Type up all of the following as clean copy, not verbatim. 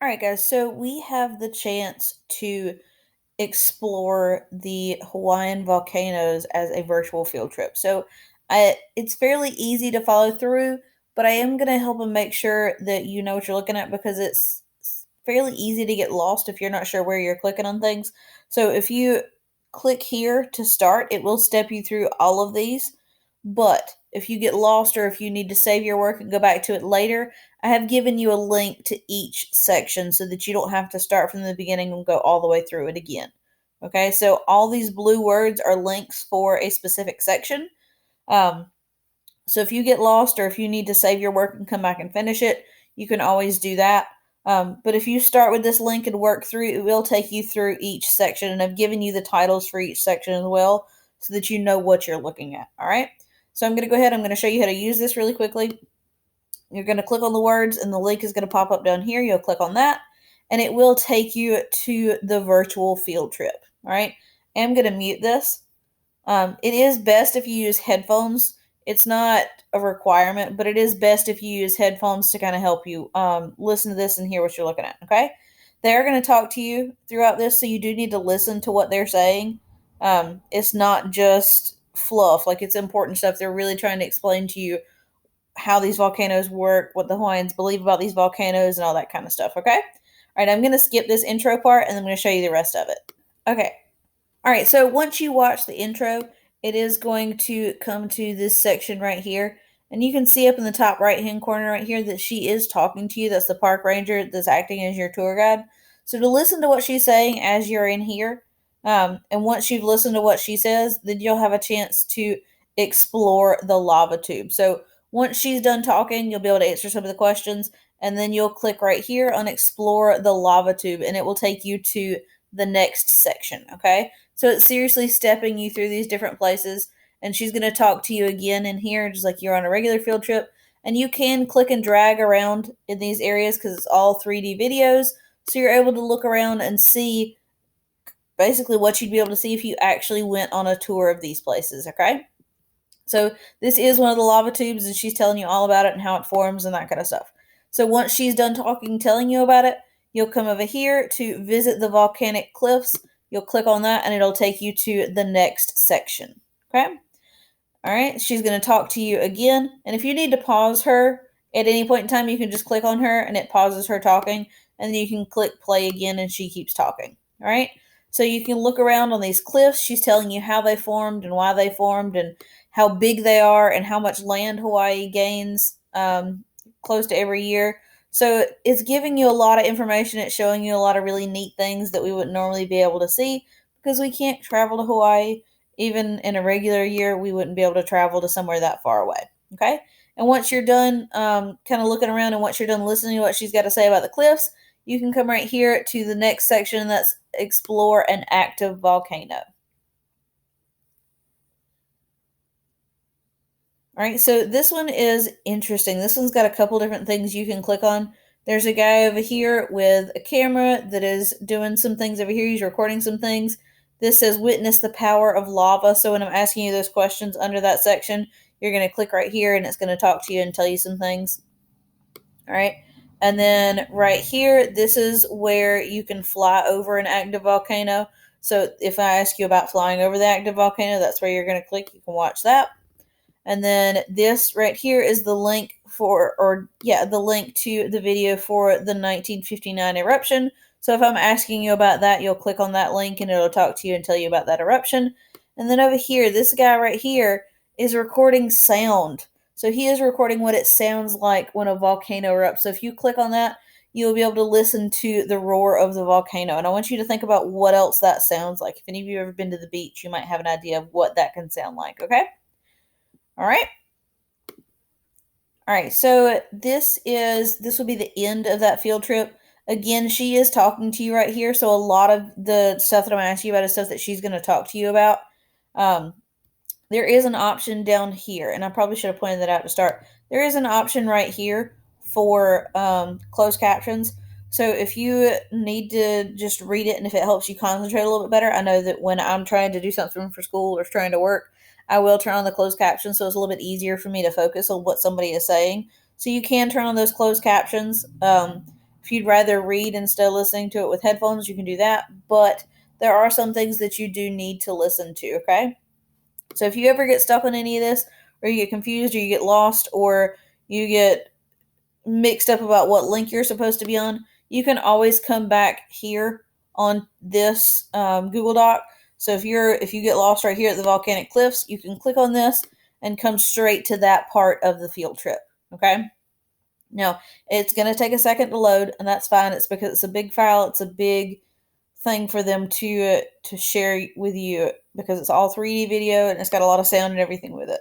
All right, guys, so we have the chance to explore the Hawaiian volcanoes as a virtual field trip. So it's fairly easy to follow through, but I am going to help and make sure that you know what you're looking at because it's fairly easy to get lost if you're not sure where you're clicking on things. So if you click here to start, it will step you through all of these. But if you get lost or if you need to save your work and go back to it later, I have given you a link to each section so that you don't have to start from the beginning and go all the way through it again. Okay, so all these blue words are links for a specific section. Um, so if you get lost or if you need to save your work and come back and finish it, you can always do that. But if you start with this link and work through, it will take you through each section. And I've given you the titles for each section as well so that you know what you're looking at. All right. So I'm going to go ahead. I'm going to show you how to use this really quickly. You're going to click on the words and the link is going to pop up down here. You'll click on that and it will take you to the virtual field trip. All right. I'm going to mute this. It is best if you use headphones. It's not a requirement, but it is best if you use headphones to kind of help you listen to this and hear what you're looking at. Okay. They're going to talk to you throughout this, so you do need to listen to what they're saying. It's not just fluff, like it's important stuff. They're really trying to explain to you how these volcanoes work, what the Hawaiians believe about these volcanoes, and all that kind of stuff. Okay. All right. I'm going to skip this intro part and I'm going to show you the rest of it. Okay. All right, so once you watch the intro, it is going to come to this section right here. And you can see up in the top right-hand corner right here that she is talking to you. That's the park ranger that's acting as your tour guide. So to listen to what she's saying as you're in here, and once you've listened to what she says, then you'll have a chance to explore the lava tube. So once she's done talking, you'll be able to answer some of the questions, and then you'll click right here on explore the lava tube, and it will take you to the next section, okay? So it's seriously stepping you through these different places. And she's going to talk to you again in here, just like you're on a regular field trip. And you can click and drag around in these areas because it's all 3D videos. So you're able to look around and see basically what you'd be able to see if you actually went on a tour of these places, okay? So this is one of the lava tubes, and she's telling you all about it and how it forms and that kind of stuff. So once she's done talking, telling you about it, you'll come over here to visit the volcanic cliffs. You'll click on that, and it'll take you to the next section. Okay? All right, she's going to talk to you again. And if you need to pause her at any point in time, you can just click on her, and it pauses her talking. And then you can click play again, and she keeps talking. All right? So you can look around on these cliffs. She's telling you how they formed and why they formed and how big they are and how much land Hawaii gains close to every year. So it's giving you a lot of information. It's showing you a lot of really neat things that we wouldn't normally be able to see because we can't travel to Hawaii. Even in a regular year, we wouldn't be able to travel to somewhere that far away. Okay. And once you're done kind of looking around and once you're done listening to what she's got to say about the cliffs, you can come right here to the next section that's explore an active volcano. All right, so this one is interesting. This one's got a couple different things you can click on. There's a guy over here with a camera that is doing some things over here. He's recording some things. This says witness the power of lava. So when I'm asking you those questions under that section, you're going to click right here and it's going to talk to you and tell you some things. All right. And then right here, this is where you can fly over an active volcano. So if I ask you about flying over the active volcano, that's where you're going to click. You can watch that. And then this right here is the link the link to the video for the 1959 eruption. So if I'm asking you about that, you'll click on that link and it'll talk to you and tell you about that eruption. And then over here, this guy right here is recording sound. So he is recording what it sounds like when a volcano erupts. So if you click on that, you'll be able to listen to the roar of the volcano. And I want you to think about what else that sounds like. If any of you have ever been to the beach, you might have an idea of what that can sound like, okay? All right. All right. So this will be the end of that field trip. Again, she is talking to you right here. So a lot of the stuff that I'm asking you about is stuff that she's going to talk to you about. There is an option down here, and I probably should have pointed that out to start. There is an option right here for closed captions. So if you need to just read it and if it helps you concentrate a little bit better, I know that when I'm trying to do something for school or trying to work, I will turn on the closed captions so it's a little bit easier for me to focus on what somebody is saying. So you can turn on those closed captions. If you'd rather read instead of listening to it with headphones, you can do that. But there are some things that you do need to listen to, okay? So if you ever get stuck on any of this, or you get confused, or you get lost, or you get mixed up about what link you're supposed to be on, you can always come back here on this Google Doc. So if you get lost right here at the volcanic cliffs, you can click on this and come straight to that part of the field trip. Okay. Now it's going to take a second to load, and that's fine. It's because it's a big file. It's a big thing for them to share with you because it's all 3D video and it's got a lot of sound and everything with it.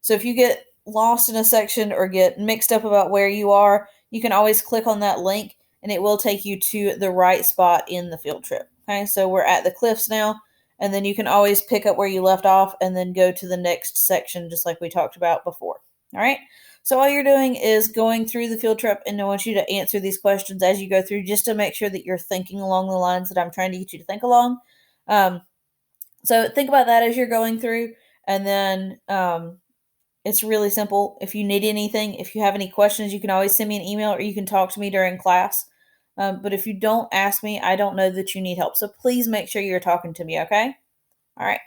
So if you get lost in a section or get mixed up about where you are, you can always click on that link and it will take you to the right spot in the field trip. Okay, so we're at the cliffs now, and then you can always pick up where you left off and then go to the next section just like we talked about before. All right, so all you're doing is going through the field trip, and I want you to answer these questions as you go through just to make sure that you're thinking along the lines that I'm trying to get you to think along. Um, so think about that as you're going through, and then it's really simple. If you need anything, if you have any questions, you can always send me an email or you can talk to me during class. But if you don't ask me, I don't know that you need help. So please make sure you're talking to me, okay? All right.